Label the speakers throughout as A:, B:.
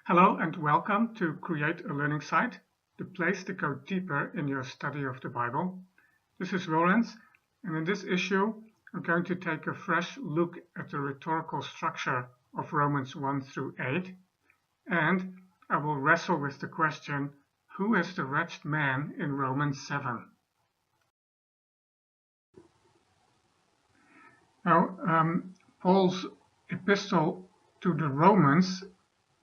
A: Hello and welcome to Create a Learning Site, the place to go deeper in your study of the Bible. This is Lorenz, and in this issue I'm going to take a fresh look at the rhetorical structure of Romans 1 through 8, and I will wrestle with the question, who is the wretched man in Romans 7? Now, Paul's epistle to the Romans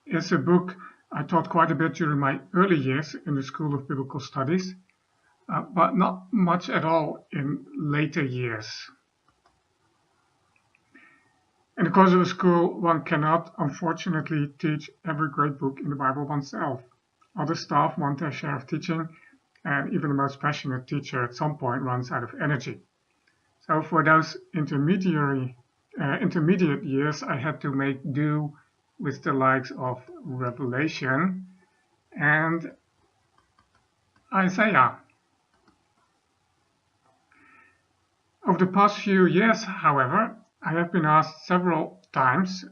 A: is a book I taught quite a bit during my early years in the School of Biblical Studies, but not much at all in later years. In the course of a school, one cannot, unfortunately, teach every great book in the Bible oneself. Other staff want their share of teaching, and even the most passionate teacher at some point runs out of energy. So for those intermediate years, I had to make do with the likes of Revelation and Isaiah. Over the past few years, however, I have been asked several times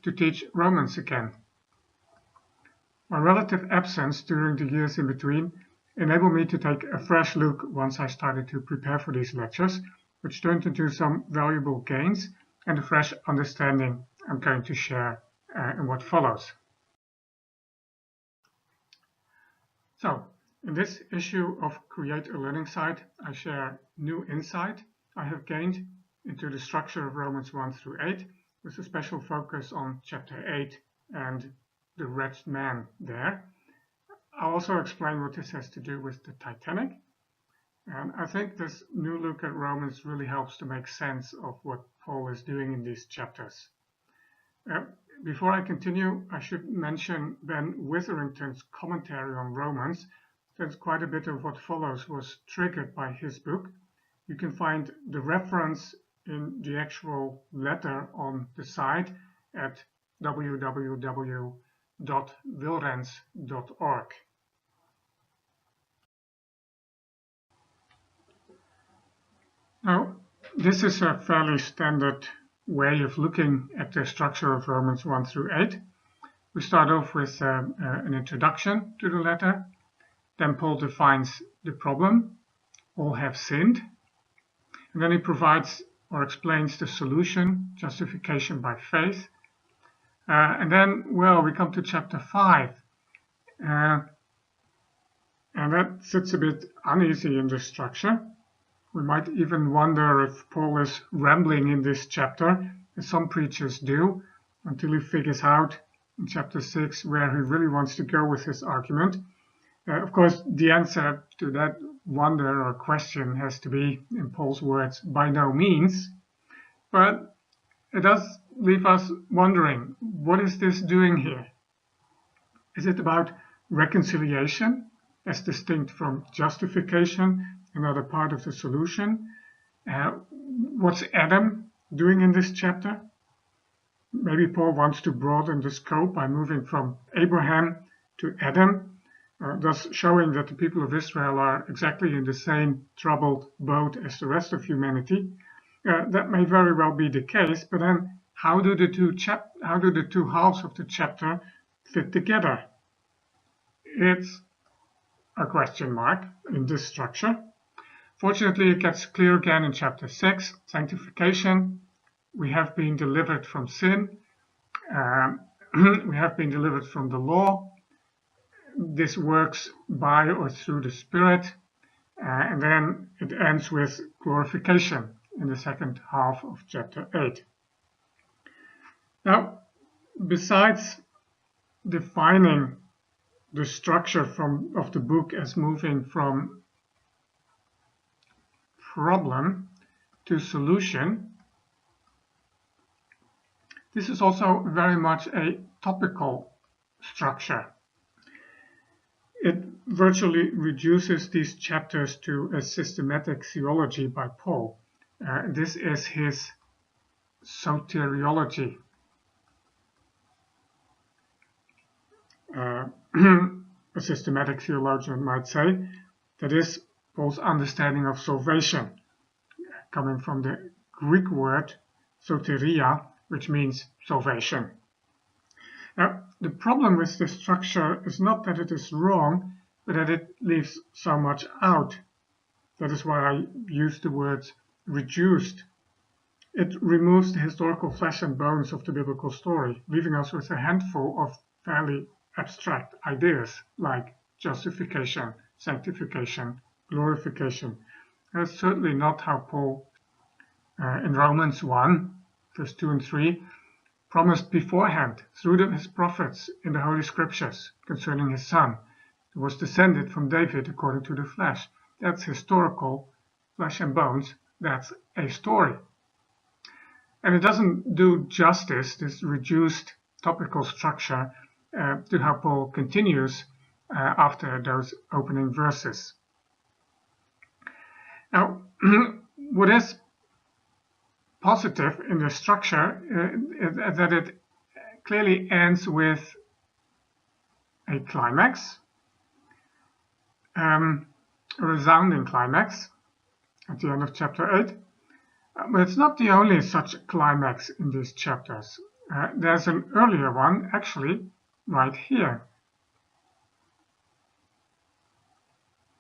A: to teach Romans again. My relative absence during the years in between enabled me to take a fresh look once I started to prepare for these lectures, which turned into some valuable gains and a fresh understanding I'm going to share in what follows. So, in this issue of Create a Learning Site, I share new insight I have gained into the structure of Romans 1 through 8, with a special focus on chapter 8 and the wretched man there. I'll also explain what this has to do with the Titanic, and I think this new look at Romans really helps to make sense of what Paul is doing in these chapters. Before I continue, I should mention Ben Witherington's commentary on Romans, since quite a bit of what follows was triggered by his book. You can find the reference in the actual letter on the site at www.wilrens.org. Now, this is a fairly standard way of looking at the structure of Romans 1 through 8. We start off with an introduction to the letter. Then Paul defines the problem. All have sinned. And then he provides or explains the solution, justification by faith. And then, well, we come to chapter 5. And that sits a bit uneasy in the structure. We might even wonder if Paul is rambling in this chapter, as some preachers do, until he figures out in chapter 6 where he really wants to go with his argument. Of course, the answer to that wonder or question has to be, in Paul's words, by no means. But it does leave us wondering, what is this doing here? Is it about reconciliation, as distinct from justification, another part of the solution? What's Adam doing in this chapter? Maybe Paul wants to broaden the scope by moving from Abraham to Adam, thus showing that the people of Israel are exactly in the same troubled boat as the rest of humanity. That may very well be the case, but then how do the two halves of the chapter fit together? It's a question mark in this structure. Fortunately, it gets clear again in chapter 6, sanctification. We have been delivered from sin. We have been delivered from the law. This works by or through the Spirit. And then it ends with glorification in the second half of chapter 8. Now, besides defining the structure of the book as moving from problem to solution, this is also very much a topical structure. It virtually reduces these chapters to a systematic theology by Paul. This is his soteriology. A systematic theologian might say, that is Paul's understanding of salvation, coming from the Greek word soteria, which means salvation. Now, the problem with this structure is not that it is wrong, but that it leaves so much out. That is why I use the word reduced. It removes the historical flesh and bones of the biblical story, leaving us with a handful of fairly abstract ideas like justification, sanctification, glorification. That's certainly not how Paul, in Romans 1, verse 2 and 3, promised beforehand through his prophets in the Holy Scriptures concerning his son, who was descended from David according to the flesh. That's historical, flesh and bones. That's a story. And it doesn't do justice, this reduced topical structure, to how Paul continues after those opening verses. Now, what is positive in the structure is that it clearly ends with a climax, a resounding climax at the end of chapter 8. But it's not the only such climax in these chapters. There's an earlier one, actually, right here,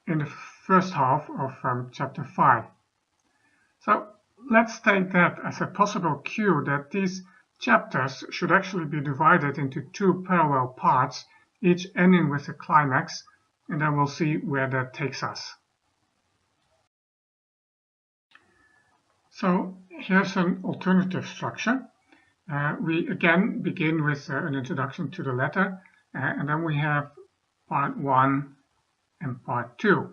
A: in the first half of chapter 5. So let's take that as a possible cue that these chapters should actually be divided into two parallel parts, each ending with a climax, and then we'll see where that takes us. So here's an alternative structure. We again begin with an introduction to the letter, and then we have part 1 and part 2.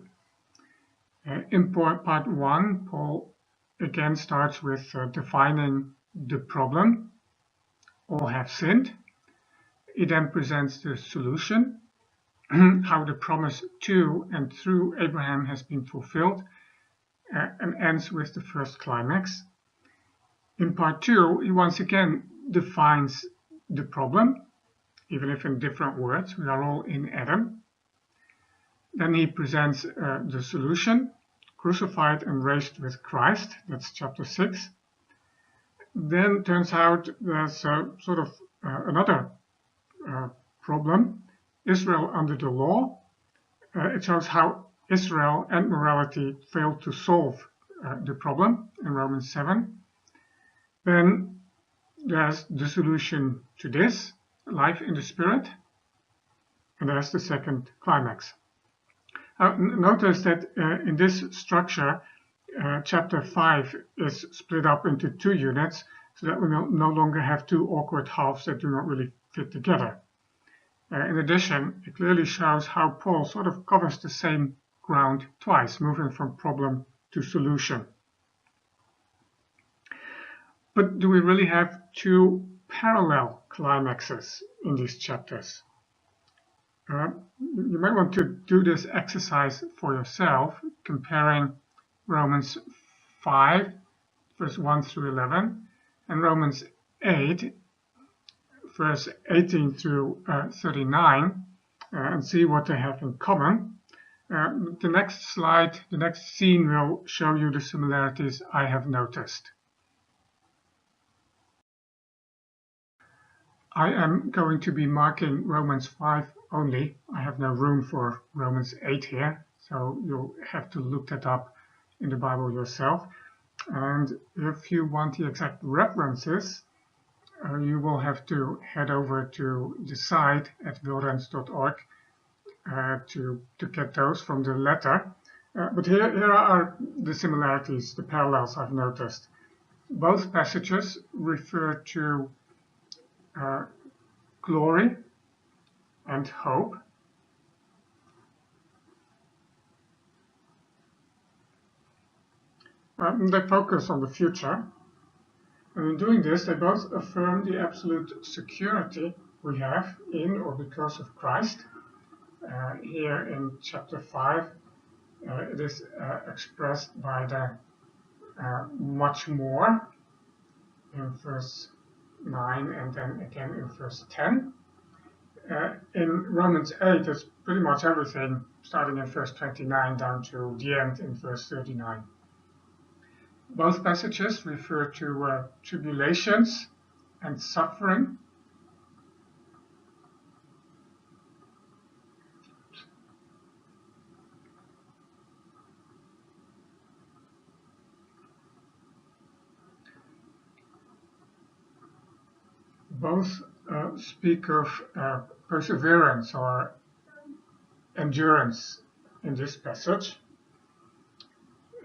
A: In part 1, Paul again starts with defining the problem. All have sinned. He then presents the solution, how the promise to and through Abraham has been fulfilled, and ends with the first climax. In part 2, he once again defines the problem, even if in different words. We are all in Adam. Then he presents the solution, crucified and raised with Christ. That's chapter 6. Then turns out there's sort of another problem, Israel under the law. It shows how Israel and morality failed to solve the problem in Romans 7. Then there's the solution to this, life in the Spirit, and there's the second climax. Notice that in this structure, chapter 5 is split up into 2 units, so that we no longer have 2 awkward halves that do not really fit together. In addition, it clearly shows how Paul sort of covers the same ground twice, moving from problem to solution. But do we really have 2 parallel climaxes in these chapters? You might want to do this exercise for yourself, comparing Romans 5, verse 1 through 11, and Romans 8, verse 18 through 39, and see what they have in common. The next slide, the next scene will show you the similarities I have noticed. I am going to be marking Romans 5 only. I have no room for Romans 8 here, so you'll have to look that up in the Bible yourself. And if you want the exact references, you will have to head over to the site at wilrens.org to get those from the letter. But here are the similarities, the parallels I've noticed. Both passages refer to glory and hope. They focus on the future. And in doing this, they both affirm the absolute security we have in or because of Christ. Here in chapter 5, it is expressed by the much more in verse 9 and then again in verse 10. In Romans 8, it's pretty much everything, starting in verse 29 down to the end in verse 39. Both passages refer to tribulations and suffering. both speak of perseverance or endurance in this passage.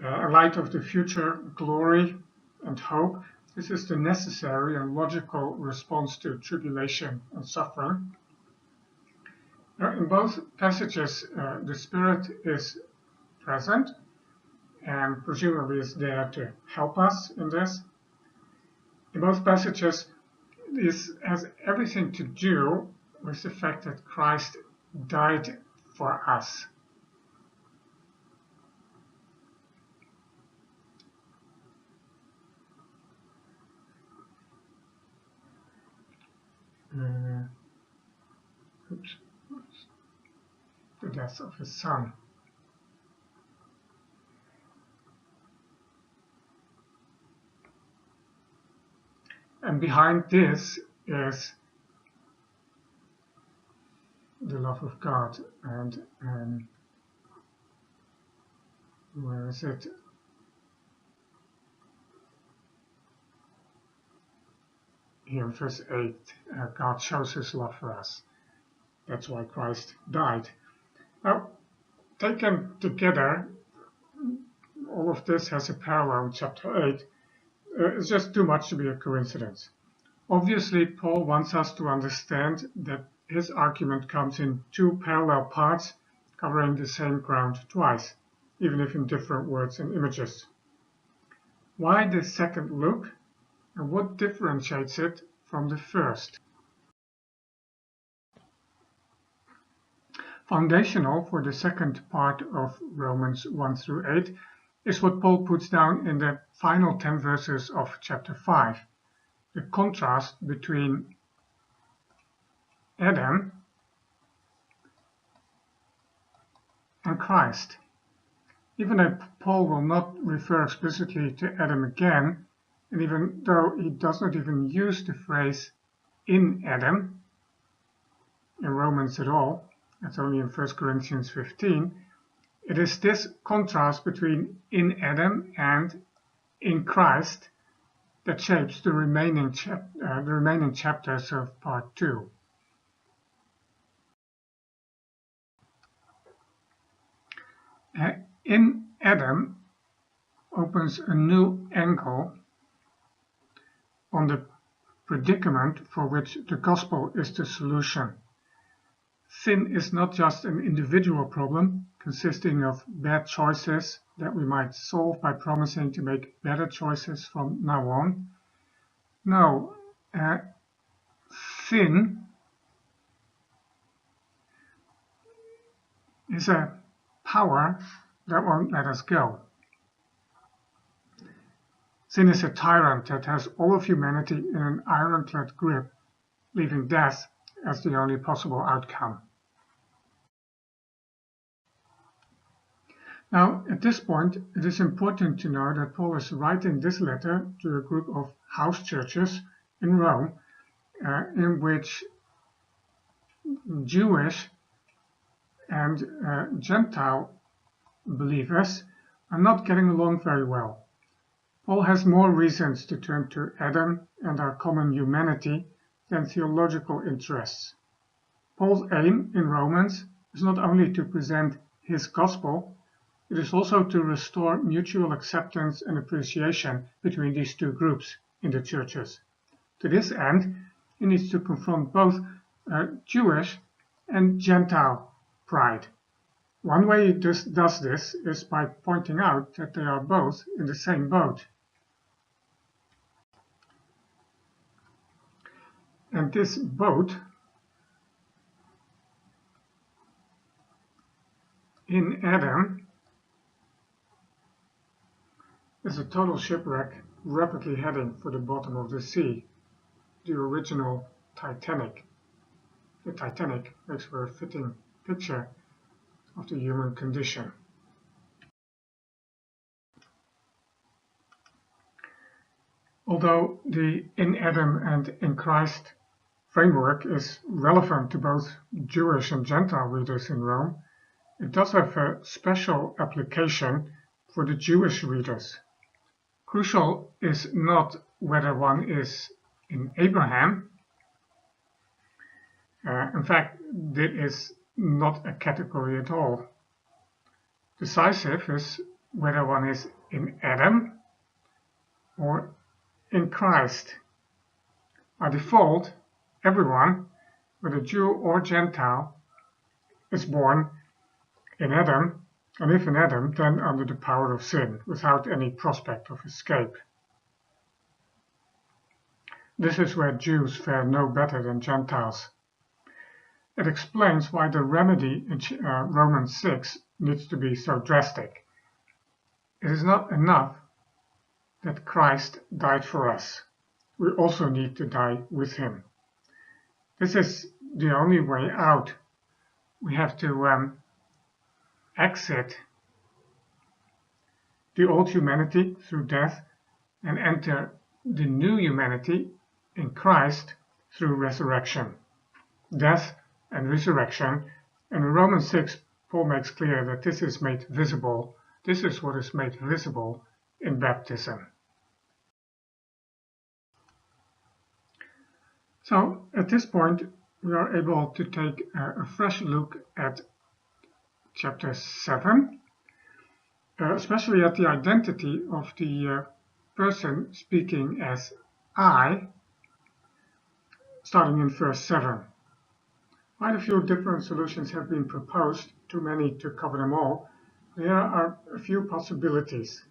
A: In light of the future glory and hope, this is the necessary and logical response to tribulation and suffering. In both passages, the Spirit is present and presumably is there to help us in this. In both passages, this has everything to do with the fact that Christ died for us. The death of his son. And behind this is the love of God. And where is it? Here in verse 8, God shows his love for us. That's why Christ died. Now, taken together, all of this has a parallel in chapter 8. It's just too much to be a coincidence. Obviously, Paul wants us to understand that his argument comes in two parallel parts, covering the same ground twice, even if in different words and images. Why the second look, and what differentiates it from the first? Foundational for the second part of Romans 1 through 8 is what Paul puts down in the final 10 verses of chapter 5, the contrast between Adam and Christ. Even though Paul will not refer explicitly to Adam again, and even though he does not even use the phrase in Adam in Romans at all, that's only in 1 Corinthians 15, it is this contrast between in Adam and in Christ that shapes the remaining chapters of part 2. In Adam opens a new angle on the predicament for which the gospel is the solution. Sin is not just an individual problem consisting of bad choices that we might solve by promising to make better choices from now on. No, sin is a power that won't let us go. Sin is a tyrant that has all of humanity in an ironclad grip, leaving death as the only possible outcome. Now, at this point, it is important to know that Paul is writing this letter to a group of house churches in Rome, in which Jewish and Gentile believers are not getting along very well. Paul has more reasons to turn to Adam and our common humanity than theological interests. Paul's aim in Romans is not only to present his gospel, it is also to restore mutual acceptance and appreciation between these two groups in the churches. To this end, he needs to confront both Jewish and Gentile pride. One way he does this is by pointing out that they are both in the same boat. And this boat in Adam is a total shipwreck rapidly heading for the bottom of the sea, the original Titanic. The Titanic makes for a fitting picture of the human condition. Although the in Adam and in Christ framework is relevant to both Jewish and Gentile readers in Rome, it does have a special application for the Jewish readers. Crucial is not whether one is in Abraham In fact, this is not a category at all. Decisive is whether one is in Adam or in Christ. By default, everyone, whether Jew or Gentile, is born in Adam, and if in Adam, then under the power of sin, without any prospect of escape. This is where Jews fare no better than Gentiles. It explains why the remedy in Romans 6 needs to be so drastic. It is not enough that Christ died for us. We also need to die with him. This is the only way out. We have to exit the old humanity through death and enter the new humanity in Christ through resurrection. Death and resurrection. And in Romans 6, Paul makes clear that this is made visible. This is what is made visible in baptism. So at this point, we are able to take a fresh look at chapter 7, especially at the identity of the person speaking as I, starting in verse 7. Quite a few different solutions have been proposed, too many to cover them all. There are a few possibilities.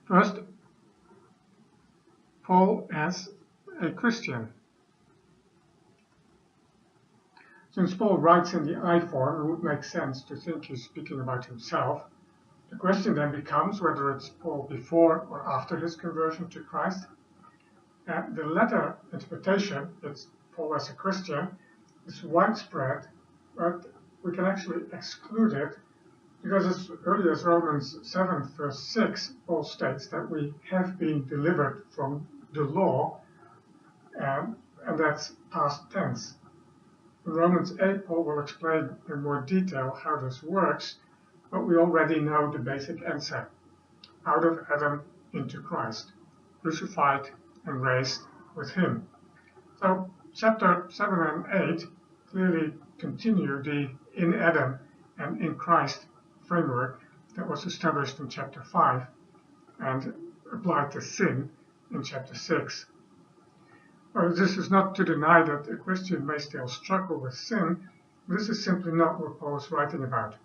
A: First, Paul as a Christian. Since Paul writes in the I form, it would make sense to think he's speaking about himself. The question then becomes whether it's Paul before or after his conversion to Christ. The latter interpretation, it's Paul as a Christian, is widespread, but we can actually exclude it because as early as Romans 7 verse 6, Paul states that we have been delivered from the law, and that's past tense. In Romans 8, Paul will explain in more detail how this works, but we already know the basic answer. Out of Adam into Christ, crucified and raised with him. So chapter 7 and 8 clearly continue the in Adam and in Christ framework that was established in chapter 5 and applied to sin in chapter 6. Well, this is not to deny that a Christian may still struggle with sin. This is simply not what Paul is writing about.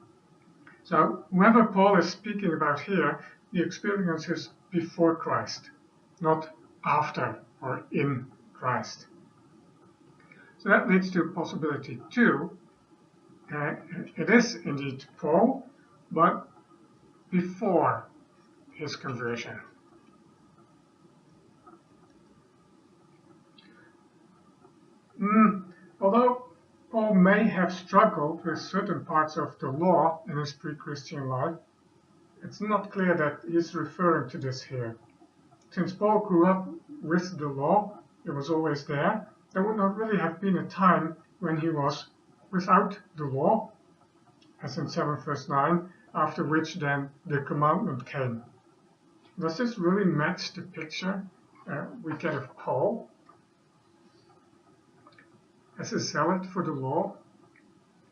A: So whoever Paul is speaking about here, the experience is before Christ, not after or in Christ. So that leads to possibility 2. It is indeed Paul, but before his conversion. Although Paul may have struggled with certain parts of the law in his pre-Christian life, it's not clear that he's referring to this here. Since Paul grew up with the law, it was always there, there would not really have been a time when he was without the law, as in 7 verse 9, after which then the commandment came. Does this really match the picture we get of Paul as a zealot for the law,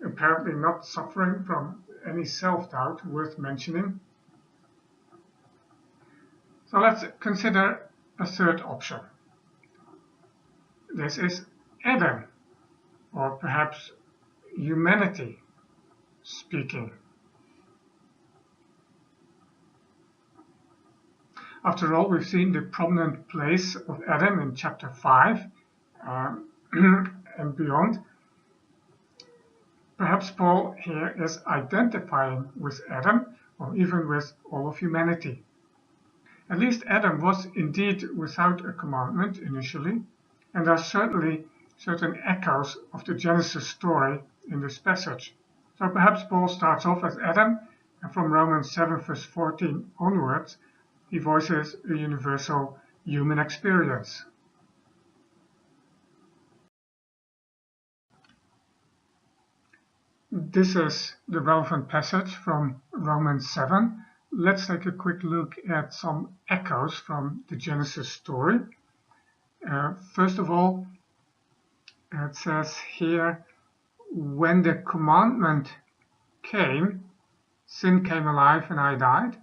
A: apparently not suffering from any self-doubt worth mentioning? So let's consider a third option. This is Adam, or perhaps humanity speaking. After all, we've seen the prominent place of Adam in chapter 5 and beyond. Perhaps Paul here is identifying with Adam, or even with all of humanity. At least Adam was indeed without a commandment initially, and there are certainly certain echoes of the Genesis story in this passage. So perhaps Paul starts off as Adam, and from Romans 7 verse 14 onwards, he voices a universal human experience. This is the relevant passage from Romans 7. Let's take a quick look at some echoes from the Genesis story. First of all, it says here, when the commandment came, sin came alive and I died.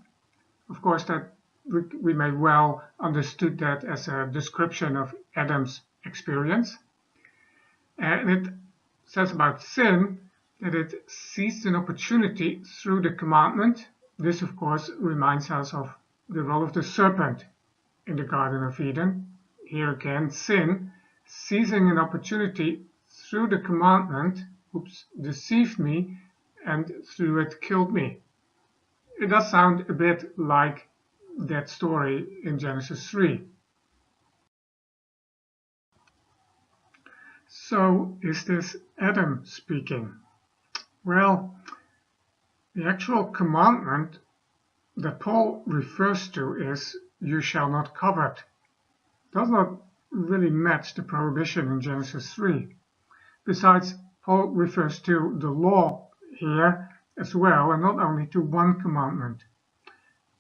A: Of course, that we may well understood that as a description of Adam's experience. And it says about sin that it seized an opportunity through the commandment. This, of course, reminds us of the role of the serpent in the Garden of Eden. Here again, sin, seizing an opportunity through the commandment, deceived me, and through it killed me. It does sound a bit like that story in Genesis 3. So, is this Adam speaking? Well, the actual commandment that Paul refers to is, "You shall not covet." Does not really match the prohibition in Genesis 3. Besides, Paul refers to the law here as well, and not only to one commandment.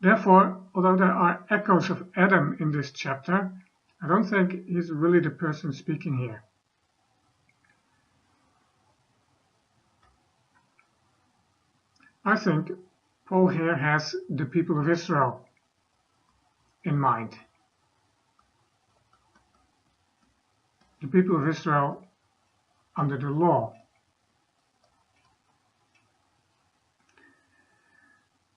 A: Therefore, although there are echoes of Adam in this chapter, I don't think he's really the person speaking here. I think Paul here has the people of Israel in mind. The people of Israel under the law.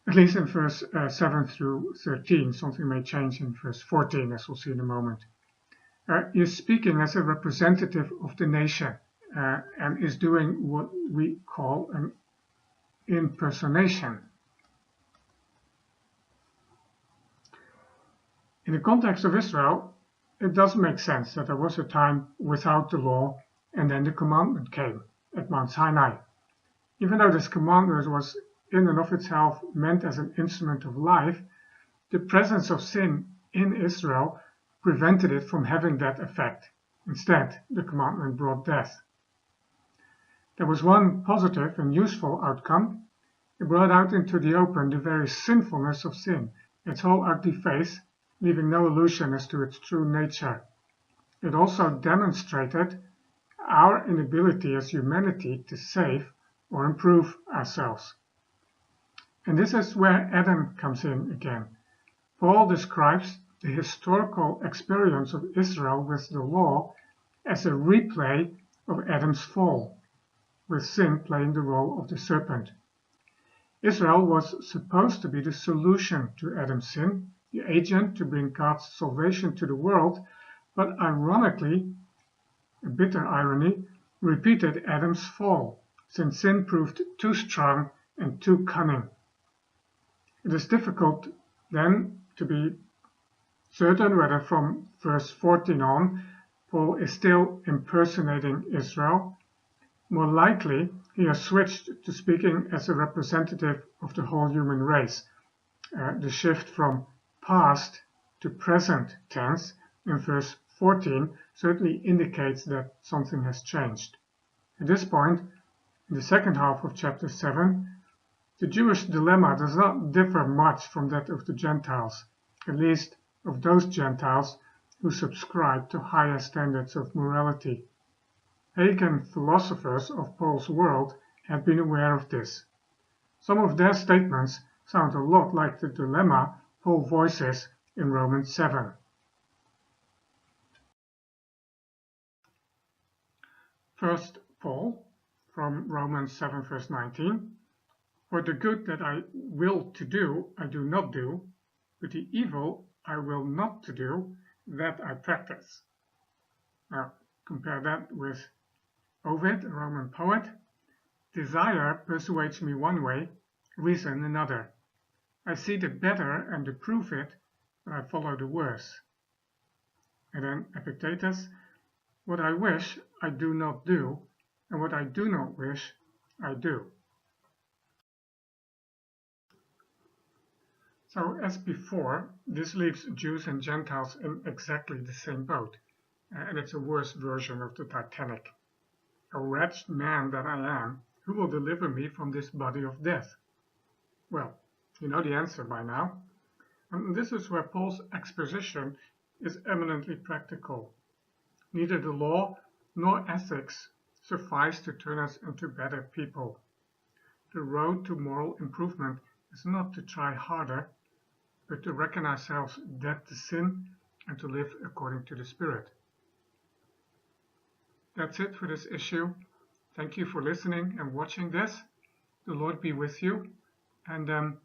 A: At least in verse 7 through 13. Something may change in verse 14, as we'll see in a moment. He's speaking as a representative of the nation and is doing what we call an impersonation. In the context of Israel, it does make sense that there was a time without the law and then the commandment came at Mount Sinai. Even though this commandment was in and of itself meant as an instrument of life, the presence of sin in Israel prevented it from having that effect. Instead, the commandment brought death. There was one positive and useful outcome. It brought out into the open the very sinfulness of sin, its whole ugly face, leaving no illusion as to its true nature. It also demonstrated our inability as humanity to save or improve ourselves. And this is where Adam comes in again. Paul describes the historical experience of Israel with the law as a replay of Adam's fall, with sin playing the role of the serpent. Israel was supposed to be the solution to Adam's sin, the agent to bring God's salvation to the world, but ironically, a bitter irony, repeated Adam's fall, since sin proved too strong and too cunning. It is difficult, then, to be certain whether from verse 14 on, Paul is still impersonating Israel. More likely, he has switched to speaking as a representative of the whole human race. The shift from past to present tense in verse 14 certainly indicates that something has changed. At this point, in the second half of chapter 7, the Jewish dilemma does not differ much from that of the Gentiles, at least of those Gentiles who subscribe to higher standards of morality. Pagan philosophers of Paul's world had been aware of this. Some of their statements sound a lot like the dilemma Paul voices in Romans 7. First, Paul, from Romans 7 verse 19. For the good that I will to do, I do not do, but the evil I will not to do, that I practice. Now, compare that with Ovid, a Roman poet. Desire persuades me one way, reason another. I see the better and approve it, but I follow the worse. And then Epictetus, what I wish I do not do, and what I do not wish I do. So as before, this leaves Jews and Gentiles in exactly the same boat, and it's a worse version of the Titanic. O wretched man that I am, who will deliver me from this body of death? Well, you know the answer by now. And this is where Paul's exposition is eminently practical. Neither the law nor ethics suffice to turn us into better people. The road to moral improvement is not to try harder, but to reckon ourselves dead to sin and to live according to the Spirit. That's it for this issue. Thank you for listening and watching this. The Lord be with you. And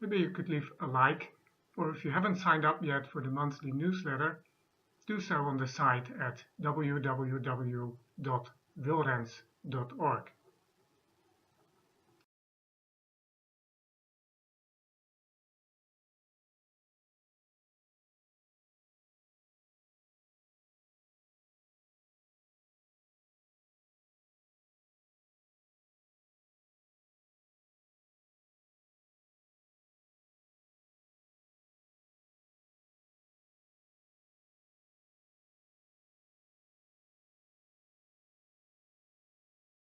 A: maybe you could leave a like, or if you haven't signed up yet for the monthly newsletter, do so on the site at www.wilrens.org.